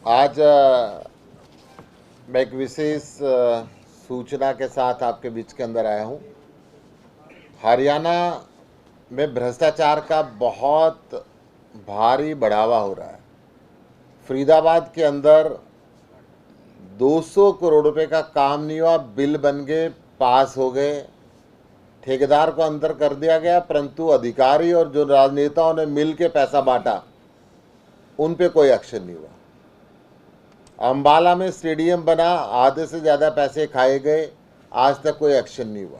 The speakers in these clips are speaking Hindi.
आज मैं एक विशेष सूचना के साथ आपके बीच के अंदर आया हूँ। हरियाणा में भ्रष्टाचार का बहुत भारी बढ़ावा हो रहा है। फरीदाबाद के अंदर 200 करोड़ रुपए का काम नहीं हुआ, बिल बन गए, पास हो गए, ठेकेदार को अंदर कर दिया गया, परंतु अधिकारी और जो राजनेताओं ने मिल के पैसा बांटा उन पे कोई एक्शन नहीं हुआ। अंबाला में स्टेडियम बना, आधे से ज़्यादा पैसे खाए गए, आज तक कोई एक्शन नहीं हुआ।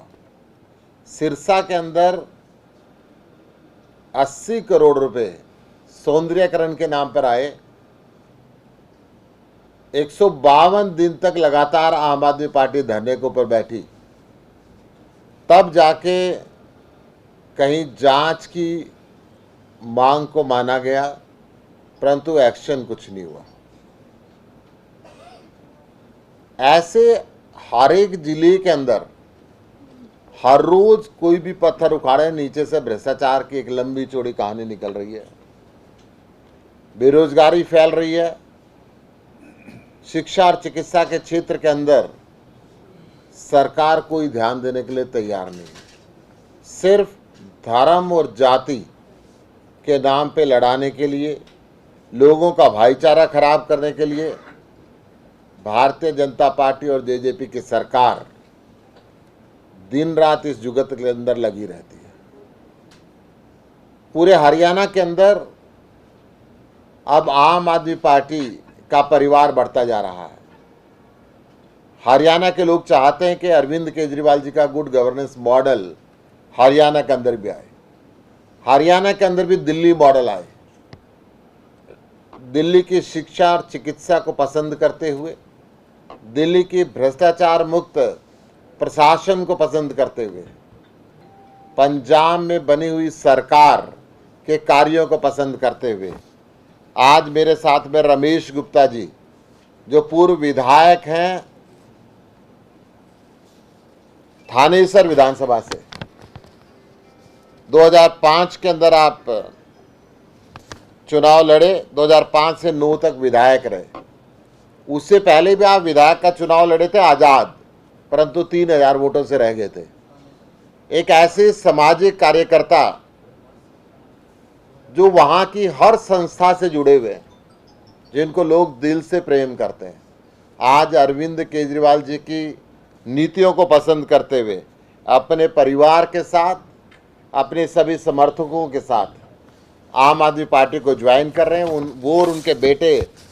सिरसा के अंदर 80 करोड़ रुपए सौंदर्यकरण के नाम पर आए। 152 दिन तक लगातार आम आदमी पार्टी धरने के ऊपर बैठी, तब जाके कहीं जांच की मांग को माना गया, परंतु एक्शन कुछ नहीं हुआ। ऐसे हर एक जिले के अंदर हर रोज कोई भी पत्थर उखाड़े, नीचे से भ्रष्टाचार की एक लंबी चौड़ी कहानी निकल रही है। बेरोजगारी फैल रही है। शिक्षा और चिकित्सा के क्षेत्र के अंदर सरकार कोई ध्यान देने के लिए तैयार नहीं है। सिर्फ धर्म और जाति के नाम पे लड़ाने के लिए, लोगों का भाईचारा खराब करने के लिए भारतीय जनता पार्टी और जेजेपी की सरकार दिन रात इस जुगत के अंदर लगी रहती है। पूरे हरियाणा के अंदर अब आम आदमी पार्टी का परिवार बढ़ता जा रहा है। हरियाणा के लोग चाहते हैं कि अरविंद केजरीवाल जी का गुड गवर्नेंस मॉडल हरियाणा के अंदर भी आए, हरियाणा के अंदर भी दिल्ली मॉडल आए। दिल्ली की शिक्षा और चिकित्सा को पसंद करते हुए, दिल्ली की भ्रष्टाचार मुक्त प्रशासन को पसंद करते हुए, पंजाब में बनी हुई सरकार के कार्यों को पसंद करते हुए, आज मेरे साथ में रमेश गुप्ता जी, जो पूर्व विधायक हैं थानेसर विधानसभा से, 2005 के अंदर आप चुनाव लड़े, 2005 से 9 तक विधायक रहे। उससे पहले भी आप विधायक का चुनाव लड़े थे आजाद, परंतु 3000 वोटों से रह गए थे। एक ऐसे सामाजिक कार्यकर्ता जो वहां की हर संस्था से जुड़े हुए हैं, जिनको लोग दिल से प्रेम करते हैं, आज अरविंद केजरीवाल जी की नीतियों को पसंद करते हुए अपने परिवार के साथ, अपने सभी समर्थकों के साथ आम आदमी पार्टी को ज्वाइन कर रहे हैं। वो और उनके बेटे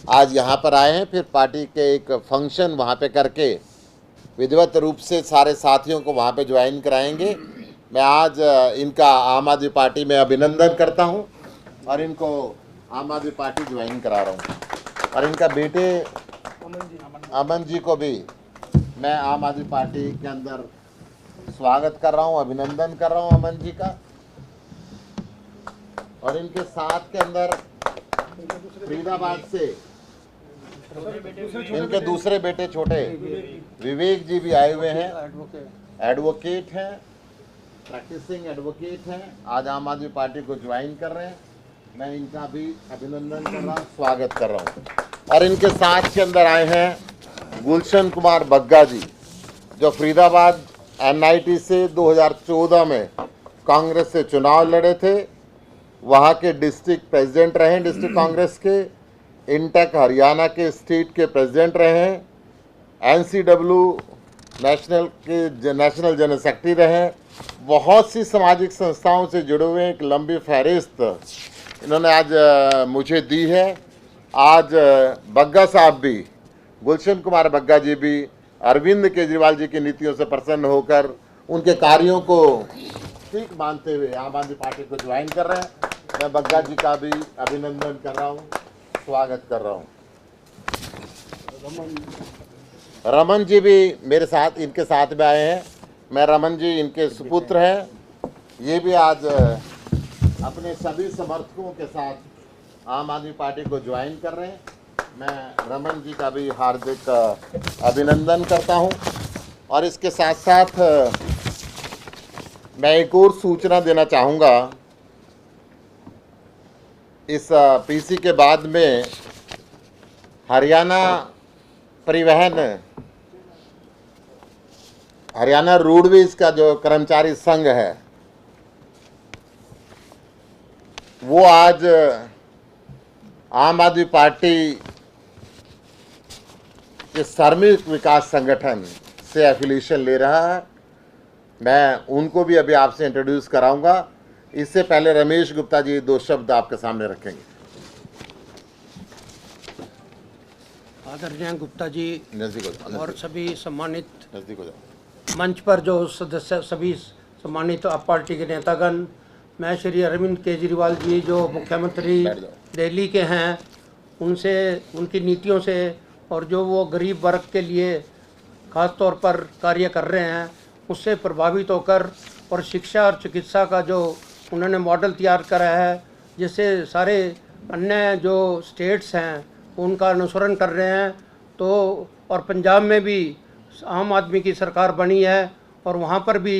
आज यहाँ पर आए हैं। फिर पार्टी के एक फंक्शन वहाँ पे करके विधिवत रूप से सारे साथियों को वहाँ पे ज्वाइन कराएंगे। मैं आज इनका आम आदमी पार्टी में अभिनंदन करता हूँ और इनको आम आदमी पार्टी ज्वाइन करा रहा हूँ। और इनका बेटे अमन जी को भी मैं आम आदमी पार्टी के अंदर स्वागत कर रहा हूँ, अभिनंदन कर रहा हूँ अमन जी का। और इनके साथ के अंदर फरीदाबाद से इनके दूसरे बेटे छोटे विवेक जी भी आए हुए हैं, एडवोकेट हैं, प्रैक्टिसिंग एडवोकेट हैं, आज आम आदमी पार्टी को ज्वाइन कर रहे हैं। मैं इनका भी अभिनंदन कर रहा हूँ, स्वागत कर रहा हूँ। और इनके साथ के अंदर आए हैं गुलशन कुमार बग्गा जी, जो फरीदाबाद NIT से 2014 में कांग्रेस से चुनाव लड़े थे, वहाँ के डिस्ट्रिक्ट प्रेसिडेंट रहे हैं डिस्ट्रिक्ट कांग्रेस के, इंटेक हरियाणा के स्टेट के प्रेसिडेंट रहे हैं, NCW नेशनल जनरल सेक्रेटरी रहे हैं। बहुत सी सामाजिक संस्थाओं से जुड़े हुए एक लंबी फहरिस्त इन्होंने आज मुझे दी है। आज बग्गा साहब भी, गुलशन कुमार बग्गा जी भी अरविंद केजरीवाल जी की नीतियों से प्रसन्न होकर उनके कार्यों को ठीक मानते हुए आम आदमी पार्टी को ज्वाइन कर रहे हैं। मैं बग्गा जी का भी अभिनंदन कर रहा हूँ, स्वागत कर रहा हूँ। रमन जी भी मेरे साथ, इनके साथ में आए हैं। मैं रमन जी इनके सुपुत्र हैं। ये भी आज अपने सभी समर्थकों के साथ आम आदमी पार्टी को ज्वाइन कर रहे हैं। मैं रमन जी का भी हार्दिक अभिनंदन करता हूं। और इसके साथ साथ मैं एक और सूचना देना चाहूँगा। इस पीसी के बाद में हरियाणा परिवहन, हरियाणा रोडवेज का जो कर्मचारी संघ है वो आज आम आदमी पार्टी के श्रमिक विकास संगठन से एफिलिएशन ले रहा है। मैं उनको भी अभी आपसे इंट्रोड्यूस कराऊंगा। इससे पहले रमेश गुप्ता जी 2 शब्द आपके सामने रखेंगे। आदरणीय गुप्ता जी नजदीक हो जाओ, और सभी सम्मानित नजदीक हो जाओ। मंच पर जो सदस्य, सभी सम्मानित आप पार्टी के नेतागण, मैं श्री अरविंद केजरीवाल जी जो मुख्यमंत्री बैठ जाओ। दिल्ली के हैं, उनसे, उनकी नीतियों से और जो वो गरीब वर्ग के लिए खास तौर पर कार्य कर रहे हैं उससे प्रभावित होकर और शिक्षा और चिकित्सा का जो उन्होंने मॉडल तैयार करा है, जिससे सारे अन्य जो स्टेट्स हैं उनका अनुसरण कर रहे हैं। तो और पंजाब में भी आम आदमी की सरकार बनी है और वहाँ पर भी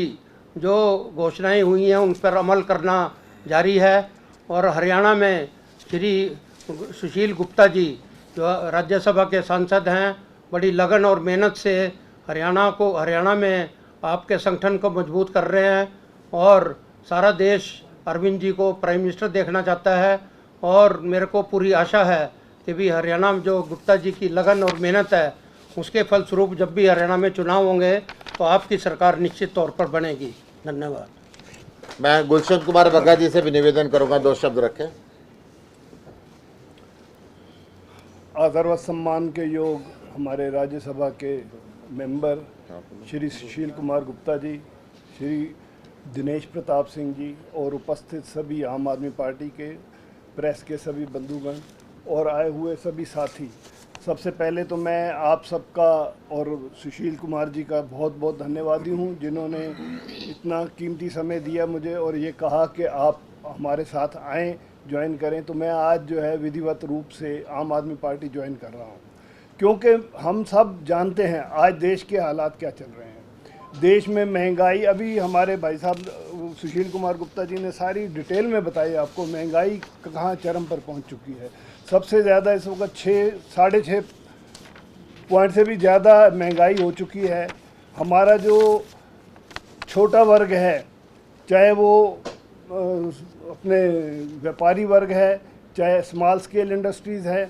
जो घोषणाएं हुई हैं उन पर अमल करना जारी है। और हरियाणा में श्री सुशील गुप्ता जी जो राज्यसभा के सांसद हैं, बड़ी लगन और मेहनत से हरियाणा में आपके संगठन को मजबूत कर रहे हैं और सारा देश अरविंद जी को प्राइम मिनिस्टर देखना चाहता है। और मेरे को पूरी आशा है कि भी हरियाणा में जो गुप्ता जी की लगन और मेहनत है उसके फलस्वरूप जब भी हरियाणा में चुनाव होंगे तो आपकी सरकार निश्चित तौर पर बनेगी। धन्यवाद। मैं गुलशन कुमार बग्गा जी से भी निवेदन करूंगा 2 शब्द रखें। आदर व सम्मान के योग हमारे राज्यसभा के मेंबर श्री सुशील कुमार गुप्ता जी, श्री दिनेश प्रताप सिंह जी और उपस्थित सभी आम आदमी पार्टी के प्रेस के सभी बंधुगण और आए हुए सभी साथी, सबसे पहले तो मैं आप सबका और सुशील कुमार जी का बहुत बहुत धन्यवादी हूं जिन्होंने इतना कीमती समय दिया मुझे और ये कहा कि आप हमारे साथ आएँ, ज्वाइन करें। तो मैं आज जो है विधिवत रूप से आम आदमी पार्टी ज्वाइन कर रहा हूं, क्योंकि हम सब जानते हैं आज देश के हालात क्या चल रहे हैं। देश में महंगाई, अभी हमारे भाई साहब सुशील कुमार गुप्ता जी ने सारी डिटेल में बताई आपको महंगाई कहाँ चरम पर पहुंच चुकी है। सबसे ज़्यादा इस वक्त 6.5 पॉइंट से भी ज़्यादा महंगाई हो चुकी है। हमारा जो छोटा वर्ग है, चाहे वो अपने व्यापारी वर्ग है, चाहे स्मॉल स्केल इंडस्ट्रीज़ है,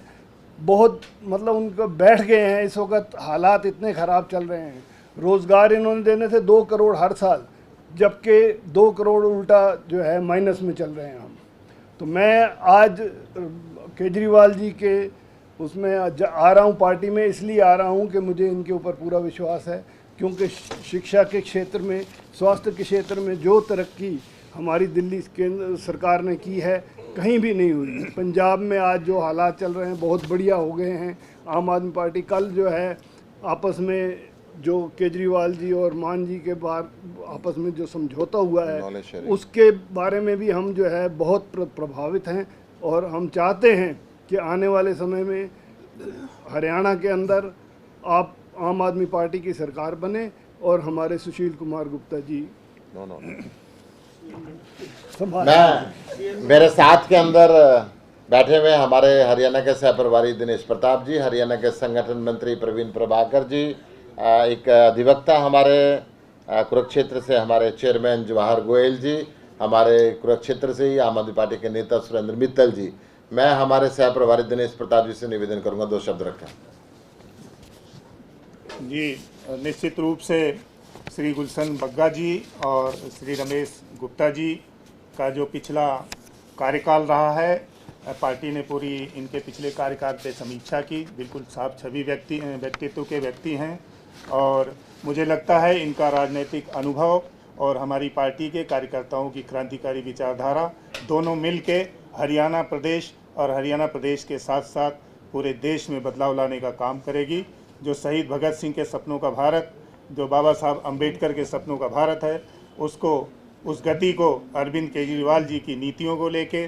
बहुत मतलब उनको बैठ गए हैं। इस वक्त हालात इतने ख़राब चल रहे हैं। रोज़गार इन्होंने देने थे 2 करोड़ हर साल, जबकि 2 करोड़ उल्टा जो है माइनस में चल रहे हैं हम। तो मैं आज केजरीवाल जी के उसमें आ रहा हूँ, पार्टी में इसलिए आ रहा हूँ कि मुझे इनके ऊपर पूरा विश्वास है, क्योंकि शिक्षा के क्षेत्र में, स्वास्थ्य के क्षेत्र में जो तरक्की हमारी दिल्ली केंद्र सरकार ने की है कहीं भी नहीं हुई। पंजाब में आज जो हालात चल रहे हैं बहुत बढ़िया हो गए हैं। आम आदमी पार्टी कल जो है आपस में जो केजरीवाल जी और मान जी के बार आपस में जो समझौता हुआ है उसके बारे में भी हम जो है बहुत प्रभावित हैं और हम चाहते हैं कि आने वाले समय में हरियाणा के अंदर आप आम आदमी पार्टी की सरकार बने और हमारे सुशील कुमार गुप्ता जी मेरे साथ के अंदर बैठे हुए हमारे हरियाणा के सह प्रभारी दिनेश प्रताप जी, हरियाणा के संगठन मंत्री प्रवीण प्रभाकर जी, एक अधिवक्ता हमारे कुरुक्षेत्र से हमारे चेयरमैन जवाहर गोयल जी, हमारे कुरुक्षेत्र से ही आम आदमी पार्टी के नेता सुरेंद्र मित्तल जी। मैं हमारे सह प्रभारी दिनेश प्रताप जी से निवेदन करूंगा 2 शब्द रखें। जी, निश्चित रूप से श्री गुलशन बग्गा जी और श्री रमेश गुप्ता जी का जो पिछला कार्यकाल रहा है, पार्टी ने पूरी इनके पिछले कार्यकाल पे समीक्षा की। बिल्कुल साफ छवि व्यक्तित्व के व्यक्ति हैं और मुझे लगता है इनका राजनीतिक अनुभव और हमारी पार्टी के कार्यकर्ताओं की क्रांतिकारी विचारधारा दोनों मिल के हरियाणा प्रदेश और हरियाणा प्रदेश के साथ साथ पूरे देश में बदलाव लाने का काम करेगी। जो शहीद भगत सिंह के सपनों का भारत, जो बाबा साहब अम्बेडकर के सपनों का भारत है, उसको, उस गति को अरविंद केजरीवाल जी की नीतियों को लेके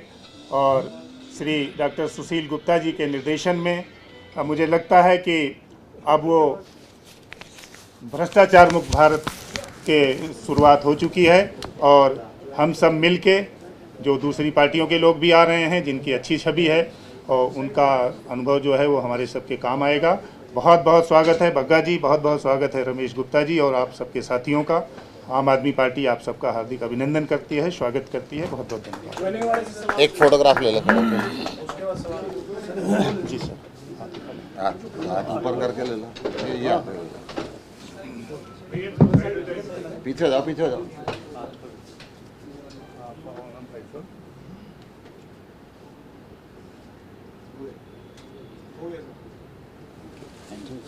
और श्री डॉक्टर सुशील गुप्ता जी के निर्देशन में मुझे लगता है कि अब वो भ्रष्टाचार मुक्त भारत के शुरुआत हो चुकी है और हम सब मिल के, जो दूसरी पार्टियों के लोग भी आ रहे हैं जिनकी अच्छी छवि है, और उनका अनुभव जो है वो हमारे सबके काम आएगा। बहुत बहुत स्वागत है बग्गा जी, बहुत बहुत स्वागत है रमेश गुप्ता जी और आप सबके साथियों का। आम आदमी पार्टी आप सबका हार्दिक अभिनंदन करती है, स्वागत करती है। बहुत बहुत धन्यवाद। एक फोटोग्राफ ले लो जी सर, हाथ ऊपर करके ले लो। ये हाथ में ले लो। पीछे जाओ, पीछे जाओ।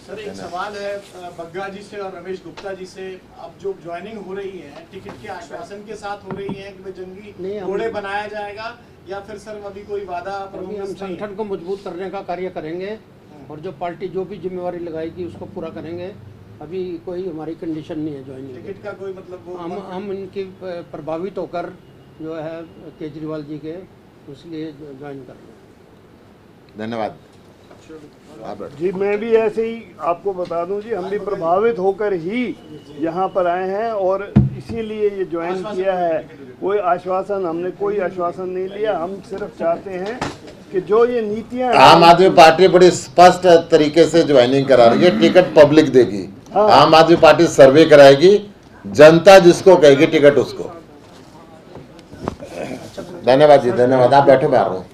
सर एक सवाल है बग्गा जी से और रमेश गुप्ता जी से। अब जो ज्वाइनिंग हो रही है टिकट के आश्वासन के साथ हो रही है कि भाई जंगी घोड़े बनाया जाएगा, या फिर सर अभी कोई वादा? अभी हम संगठन को मजबूत करने का कार्य करेंगे और जो पार्टी जो भी जिम्मेवारी लगाएगी उसको पूरा करेंगे। अभी कोई हमारी कंडीशन नहीं है ज्वाइनिंग टिकट का कोई मतलब वो हम इनकी प्रभावित होकर जो है केजरीवाल जी के, इसलिए ज्वाइन कर रहे हैं। धन्यवाद। जी मैं भी ऐसे ही आपको बता दूं जी, हम भी प्रभावित होकर ही यहाँ पर आए हैं और इसीलिए ये ज्वाइन किया है। कोई आश्वासन, हमने कोई आश्वासन नहीं लिया। हम सिर्फ चाहते हैं कि जो ये नीतियाँ आम आदमी पार्टी बड़ी स्पष्ट तरीके से ज्वाइनिंग करा रही है। टिकट पब्लिक देगी। आम आदमी पार्टी सर्वे कराएगी, जनता जिसको कहेगी टिकट उसको। धन्यवाद जी, धन्यवाद। आप बैठो, मैं आ रहा हूँ।